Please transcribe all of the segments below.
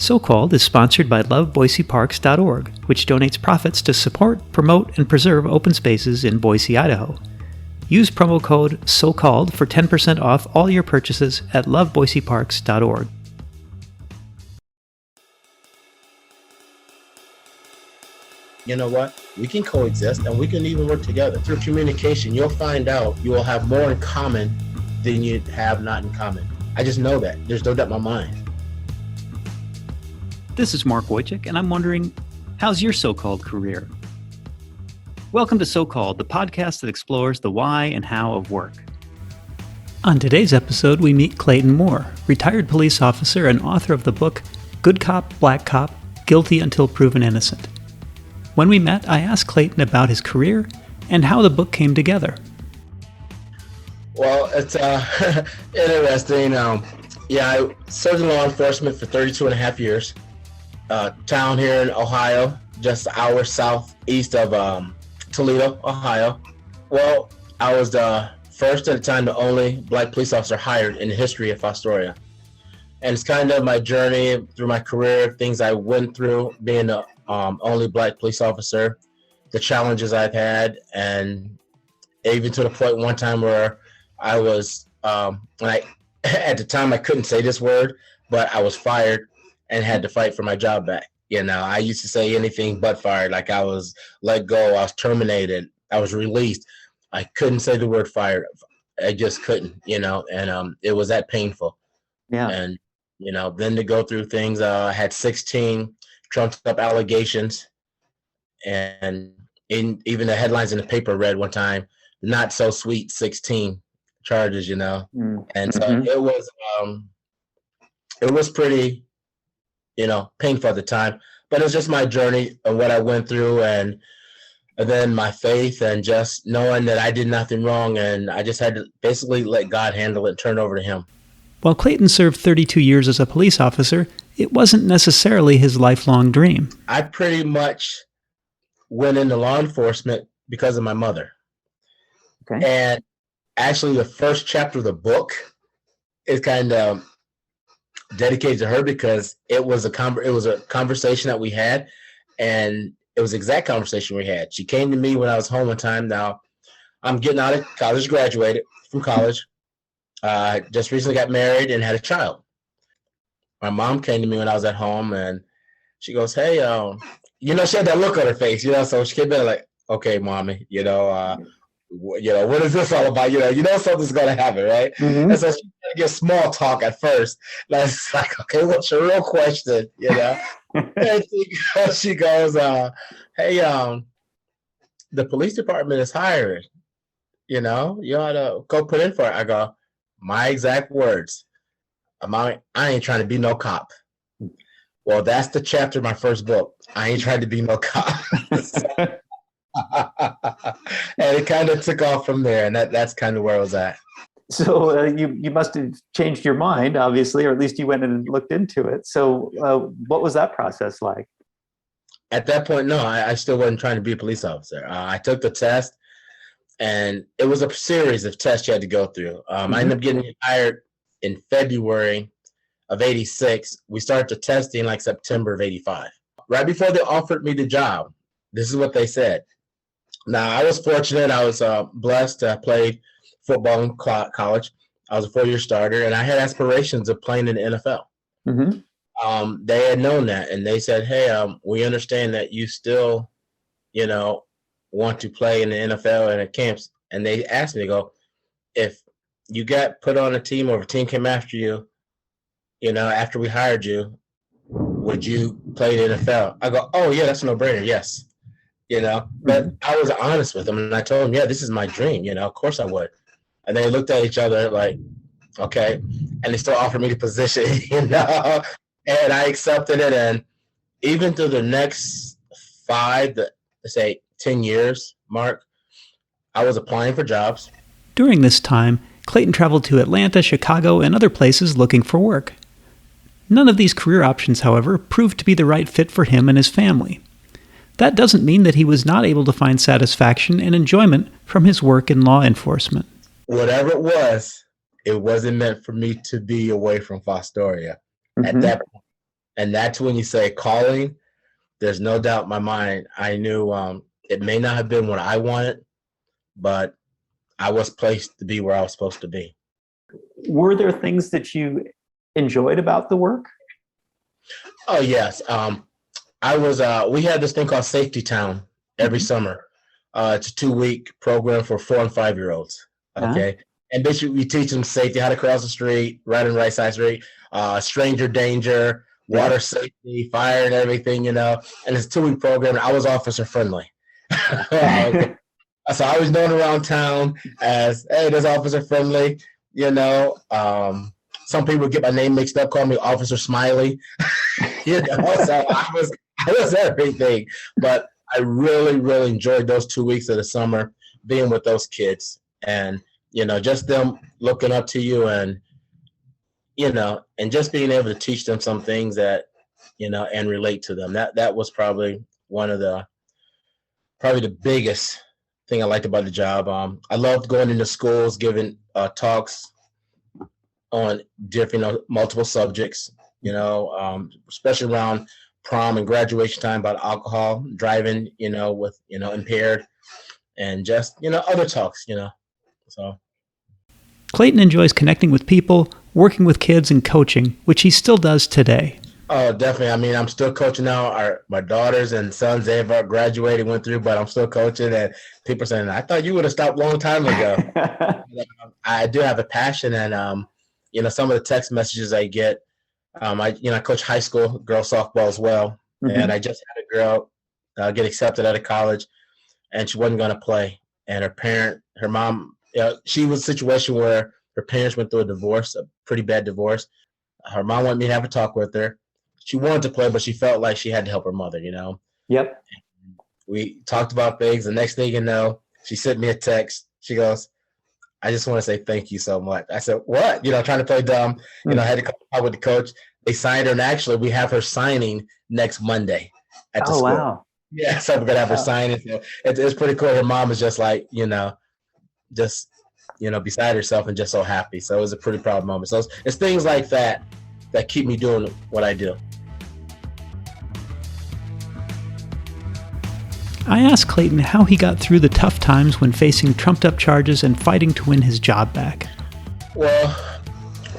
So-Called is sponsored by loveboiseparks.org, which donates profits to support, promote, and preserve open spaces in Boise, Idaho. Use promo code SOCALLED for 10% off all your purchases at loveboiseparks.org. You know what? We can coexist and we can even work together. Through communication, you'll find out you will have more in common than you have not in common. I just know that. There's no doubt in my mind. This is Mark Wojcik, and I'm wondering, how's your so-called career? Welcome to So-Called, the podcast that explores the why and how of work. On today's episode, we meet Clayton Moore, retired police officer and author of the book Good Cop, Black Cop, Guilty Until Proven Innocent. When we met, I asked Clayton about his career and how the book came together. Well, it's interesting. I served in law enforcement for 32 and a half years. Town here in Ohio, just an hour southeast of Toledo, Ohio. Well, I was the first at the time, the only black police officer hired in the history of Fostoria. And it's kind of my journey through my career, things I went through being the only black police officer, the challenges I've had, and even to the point one time where I was, at the time I couldn't say this word, but I was fired and had to fight for my job back. You know, I used to say anything but fired, like I was let go, I was terminated, I was released. I couldn't say the word fired. I just couldn't, and it was that painful. Yeah. And, then to go through things, I had 16 trumped up allegations, and even the headlines in the paper read one time, not so sweet 16 charges, And so it was pretty, painful at the time, but it was just my journey and what I went through, and then my faith and just knowing that I did nothing wrong, and I just had to basically let God handle it and turn it over to him. While Clayton served 32 years as a police officer, it wasn't necessarily his lifelong dream. I pretty much went into law enforcement because of my mother. Okay. And actually the first chapter of the book is kind of dedicated to her, because it was a conversation that we had, and it was the exact conversation we had. She came to me when I was home one time. Now, I'm getting out of college, graduated from college, just recently got married and had a child. My mom came to me when I was at home, and she goes, "Hey, she had that look on her face, so she came in like, okay, mommy, what is this all about? Something's going to happen, right?" Mm-hmm. And so she tried to get small talk at first. That's like, okay, what's your real question? And she goes, "Hey, the police department is hiring. You ought to go put in for it." I go, my exact words, I ain't trying to be no cop. Well, that's the chapter of my first book. I ain't trying to be no cop. And it kind of took off from there, and that's kind of where I was at. So you must have changed your mind, obviously, or at least you went and looked into it. So what was that process like? At that point, no, I still wasn't trying to be a police officer. I took the test, and it was a series of tests you had to go through. I ended up getting hired in February of '86. We started the testing like September of '85. Right before they offered me the job, this is what they said. Now, I was fortunate. I was blessed. I played football in college. I was a 4-year starter, and I had aspirations of playing in the NFL. Mm-hmm. They had known that, and they said, "Hey, we understand that you still, want to play in the NFL and at camps." And they asked me to go, if you got put on a team or if a team came after you, after we hired you, would you play the NFL? I go, "Oh yeah, that's a no-brainer. Yes." But I was honest with them, and I told them, "Yeah, this is my dream. Of course I would." And they looked at each other like, "Okay," and they still offered me the position, and I accepted it. And even through the next 10 years, Mark, I was applying for jobs. During this time, Clayton traveled to Atlanta, Chicago, and other places looking for work. None of these career options, however, proved to be the right fit for him and his family. That doesn't mean that he was not able to find satisfaction and enjoyment from his work in law enforcement. Whatever it wasn't meant for me to be away from Fostoria at that point. And that's when you say calling. There's no doubt in my mind. I knew it may not have been what I wanted, but I was placed to be where I was supposed to be. Were there things that you enjoyed about the work? Oh yes. We had this thing called Safety Town every summer. It's a 2-week program for 4 and 5-year-olds. Okay. And basically we teach them safety, how to cross the street, right and right side street, stranger danger, water safety, fire and everything, And it's a 2-week program. And I was officer friendly. Okay. So I was known around town as, hey, this officer friendly, Some people get my name mixed up, call me Officer Smiley. So I was everything. But I really, really enjoyed those 2 weeks of the summer being with those kids and, just them looking up to you and, and just being able to teach them some things that, and relate to them. That was probably the biggest thing I liked about the job. I loved going into schools, giving talks on different, multiple subjects, especially around prom and graduation time about alcohol, driving, with, impaired and just, other talks, so. Clayton enjoys connecting with people, working with kids, and coaching, which he still does today. Oh, definitely. I mean, I'm still coaching now. My daughters and sons, they've graduated, went through, but I'm still coaching. And people are saying, I thought you would have stopped a long time ago. I do have a passion, and some of the text messages I get. I coach high school girls softball as well, and I just had a girl get accepted out of college, and she wasn't going to play. And her mom, she was a situation where her parents went through a divorce, a pretty bad divorce. Her mom wanted me to have a talk with her. She wanted to play, but she felt like she had to help her mother, Yep. We talked about things. The next thing you know, she sent me a text. She goes, I just want to say thank you so much. I said, what? Trying to play dumb. I had to talk with the coach. They signed her, and actually we have her signing next Monday at the school. Wow. Yeah, so we're going to have her signing. So it's pretty cool. Her mom is just like, just, beside herself and just so happy. So it was a pretty proud moment. So it's things like that keep me doing what I do. I asked Clayton how he got through the tough times when facing trumped-up charges and fighting to win his job back. Well,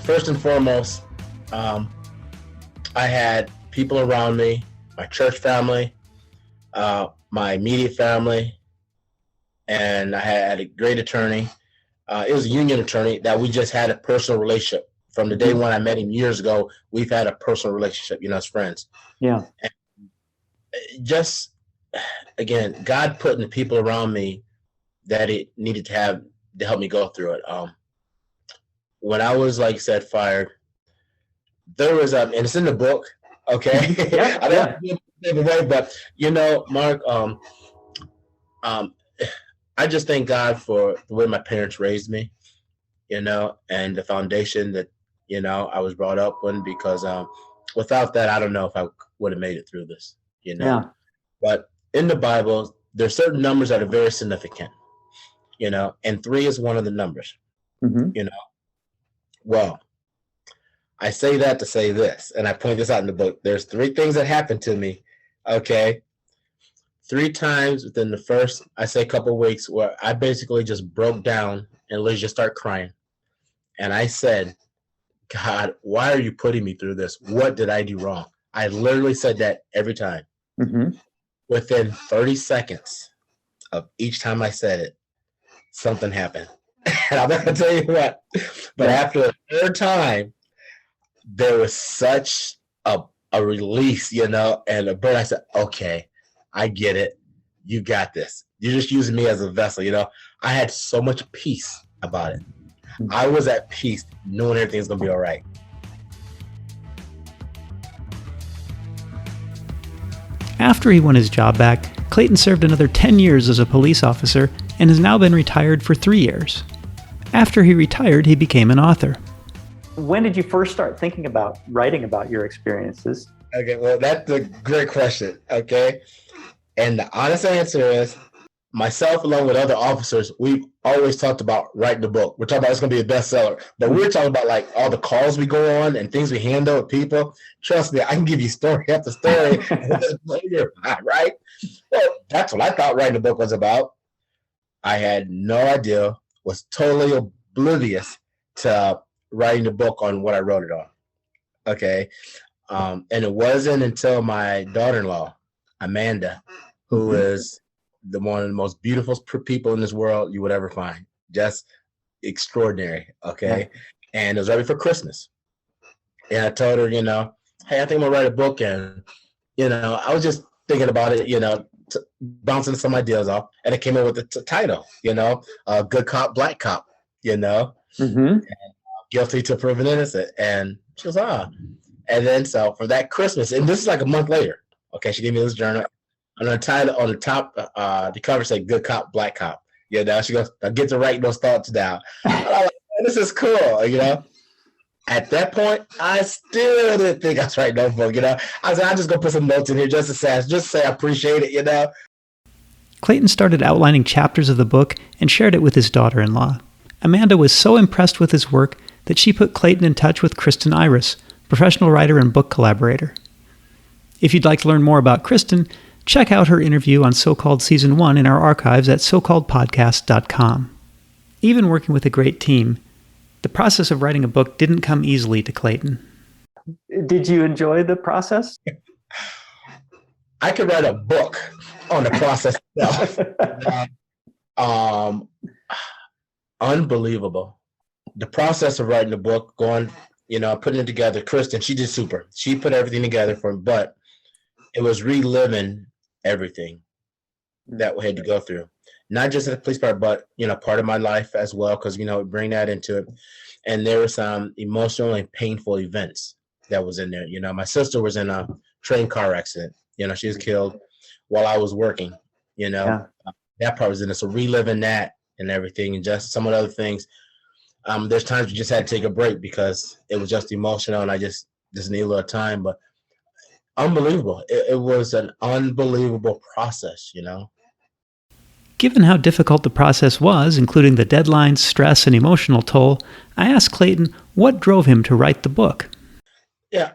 first and foremost, I had people around me, my church family, my immediate family, and I had a great attorney. It was a union attorney that we just had a personal relationship. From the day when I met him years ago, we've had a personal relationship, as friends. Yeah. And just, again, God putting the people around me that it needed to have to help me go through it. When I was, like I said, fired, there was, and it's in the book, okay? Yeah. I don't give it away, but, Mark, I just thank God for the way my parents raised me, and the foundation that, I was brought up in, because without that, I don't know if I would have made it through this, Yeah. But in the Bible, there's certain numbers that are very significant, and 3 is one of the numbers, Well, I say that to say this, and I point this out in the book. There's 3 things that happened to me, okay? 3 times within the first, I say, couple of weeks, where I basically just broke down and literally just start crying. And I said, God, why are you putting me through this? What did I do wrong? I literally said that every time. Within 30 seconds of each time I said it, something happened. And I'm not going to tell you what. But after the 3rd time, there was such a release, and a burn. I said, okay, I get it. You got this. You're just using me as a vessel, I had so much peace about it. I was at peace knowing everything's going to be all right. After he won his job back, Clayton served another 10 years as a police officer and has now been retired for 3 years. After he retired, he became an author. When did you first start thinking about writing about your experiences? Okay, well, that's a great question, okay? And the honest answer is, myself, along with other officers, we always talked about writing the book. We're talking about it's going to be a bestseller, but we're talking about like all the calls we go on and things we handle with people. Trust me, I can give you story after story. Right? Well, that's what I thought writing the book was about. I had no idea, was totally oblivious to writing the book on what I wrote it on. Okay. And it wasn't until my daughter-in-law, Amanda, who is one of the most beautiful people in this world you would ever find. Just extraordinary. Okay. And it was right before Christmas. And I told her, hey, I think I'm gonna write a book. And, I was just thinking about it, bouncing some ideas off. And it came up with the title, Good Cop, Black Cop, and, guilty to proven innocent. And she was, And then so for that Christmas, and this is like a month later, okay, she gave me this journal. On the title, on the top, the cover said "Good Cop, Black Cop." She goes, "I get to write those thoughts down." I'm like, this is cool, At that point, I still didn't think I was writing no book, I said, I'm just gonna put some notes in here just to say I appreciate it, Clayton started outlining chapters of the book and shared it with his daughter-in-law. Amanda was so impressed with his work that she put Clayton in touch with Kristen Iris, professional writer and book collaborator. If you'd like to learn more about Kristen, check out her interview on So-Called Season 1 in our archives at SoCalledPodcast.com. Even working with a great team, the process of writing a book didn't come easily to Clayton. Did you enjoy the process? I could write a book on the process itself. Unbelievable. The process of writing the book, putting it together. Kristen, she did super. She put everything together for me, but it was reliving everything that we had to go through. Not just the police part, but, part of my life as well, because, bring that into it. And there were some emotional and painful events that was in there. My sister was in a train car accident. She was killed while I was working, That part was in it. So reliving that and everything and just some of the other things. There's times we just had to take a break because it was just emotional and I just need a little time, but unbelievable. It was an unbelievable process, Given how difficult the process was, including the deadlines, stress, and emotional toll, I asked Clayton what drove him to write the book. Yeah,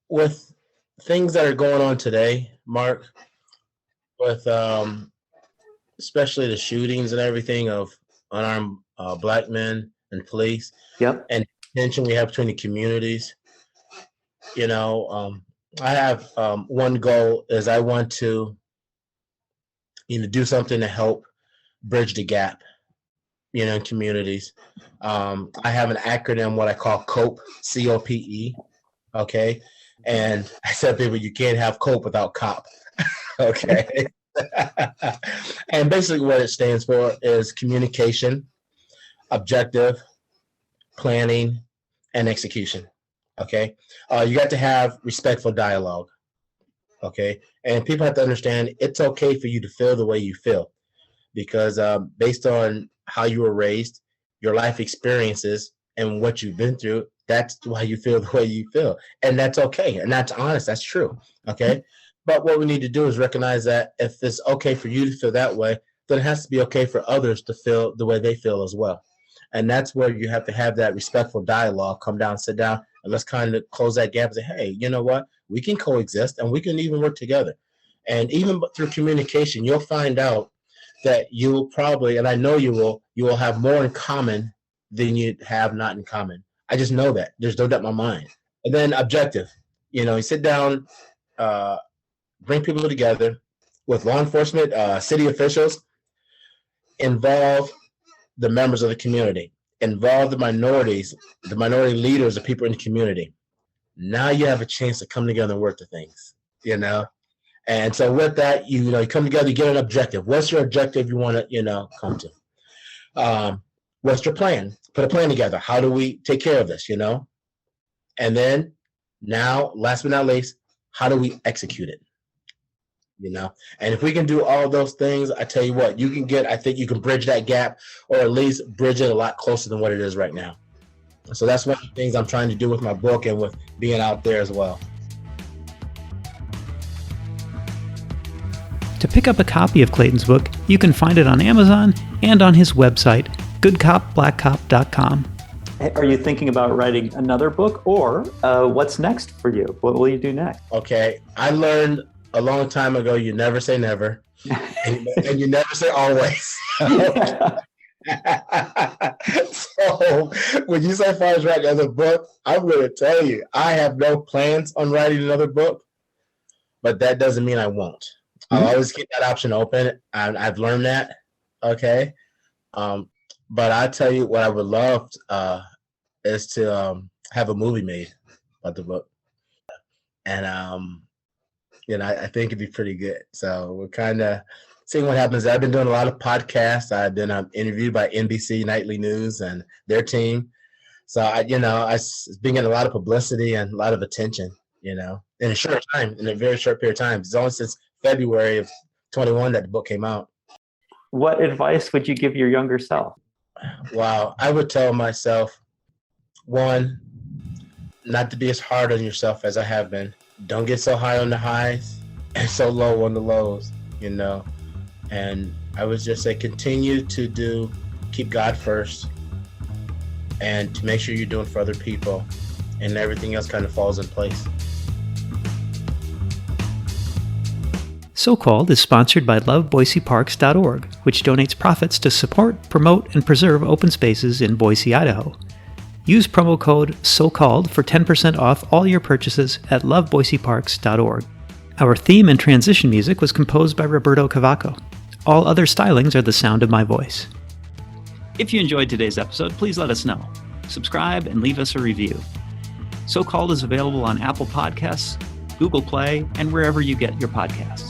with things that are going on today, Mark, with especially the shootings and everything of unarmed black men and police, and tension we have between the communities, I have one goal is I want to do something to help bridge the gap in communities. I have an acronym, what I call COPE, COPE, okay? And I said, people, you can't have COPE without COP, okay? And basically what it stands for is communication, objective, planning, and execution, okay? You got to have respectful dialogue, okay? And people have to understand it's okay for you to feel the way you feel because based on how you were raised, your life experiences, and what you've been through, that's why you feel the way you feel. And that's okay. And that's honest. That's true, okay? But what we need to do is recognize that if it's okay for you to feel that way, then it has to be okay for others to feel the way they feel as well. And that's where you have to have that respectful dialogue, come down, sit down, and let's kind of close that gap and say, hey, you know what? We can coexist and we can even work together. And even through communication, you'll find out that you will probably, and I know you will have more in common than you have not in common. I just know that. There's no doubt in my mind. And then objective. You sit down, bring people together with law enforcement, city officials, involve the members of the community, involve the minorities, the minority leaders, the people in the community. Now you have a chance to come together and work the things, And so with that, you come together, you get an objective. What's your objective you want to, come to? What's your plan? Put a plan together. How do we take care of this, And then now, last but not least, how do we execute it? And if we can do all those things, I tell you what, I think you can bridge that gap or at least bridge it a lot closer than what it is right now. So that's one of the things I'm trying to do with my book and with being out there as well. To pick up a copy of Clayton's book, you can find it on Amazon and on his website, goodcopblackcop.com. Are you thinking about writing another book, or what's next for you? What will you do next? Okay, I learned a long time ago, you never say never, and you never say always. So when you say far as writing another book, I'm going to tell you, I have no plans on writing another book, but that doesn't mean I won't. I'll always keep that option open. I've learned that. Okay. But I tell you what I would love is to have a movie made about the book. And, I think it'd be pretty good. So we're kind of seeing what happens. I've been doing a lot of podcasts. I've been interviewed by NBC Nightly News and their team. So I've been getting a lot of publicity and a lot of attention, in a short time, in a very short period of time. It's only since February of 21 that the book came out. What advice would you give your younger self? Wow. I would tell myself, one, not to be as hard on yourself as I have been. Don't get so high on the highs and so low on the lows, And I would just say continue to keep God first and to make sure you're doing for other people, and everything else kind of falls in place. So-Called is sponsored by loveboiseparks.org, which donates profits to support, promote, and preserve open spaces in Boise, Idaho. Use promo code SOCALLED for 10% off all your purchases at loveboiseparks.org. Our theme and transition music was composed by Roberto Cavaco. All other stylings are the sound of my voice. If you enjoyed today's episode, please let us know. Subscribe and leave us a review. So-Called is available on Apple Podcasts, Google Play, and wherever you get your podcasts.